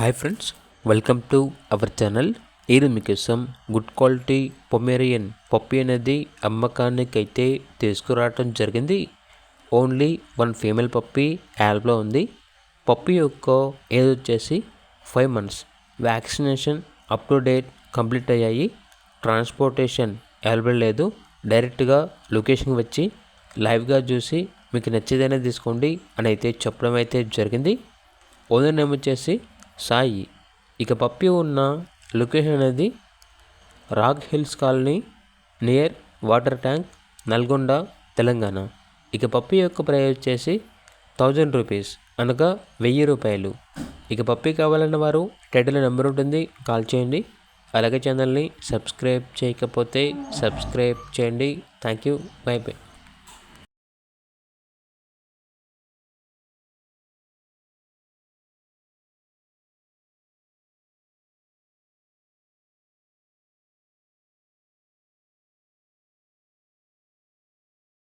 Hi friends, welcome to our channel. ఈరోజు మీకోసం good quality Pomeranian పప్పి అనేది అమ్మకానికి అయితే తీసుకురావటం జరిగింది. ఓన్లీ వన్ ఫీమేల్ పప్పి యాల్బ్లో ఉంది. పప్పి యొక్క ఏజ్ వచ్చేసి 5 months. Vaccination up to date complete అయ్యాయి. ట్రాన్స్పోర్టేషన్ అవైలబుల్ లేదు. డైరెక్ట్గా లొకేషన్కి వచ్చి లైవ్గా చూసి మీకు నచ్చేదైనా తీసుకోండి అని అయితే చెప్పడం అయితే జరిగింది. ఓనర్ నేమ్ వచ్చేసి సాయి. ఇక పప్పి ఉన్న లొకేషన్ అనేది rock hills colony near water tank, Nalgonda, Telangana. ఇక పప్పి యొక్క ప్రైస్ వచ్చేసి 1000 రూపీస్, అనగా 1000 రూపాయలు. ఇక పప్పి కావాలన్న వారు టైటిల్ నెంబర్ ఉంటుంది, కాల్ చేయండి. అలాగే ఛానల్ని సబ్స్క్రైబ్ చేయకపోతే సబ్స్క్రైబ్ చేయండి. Thank you, by by.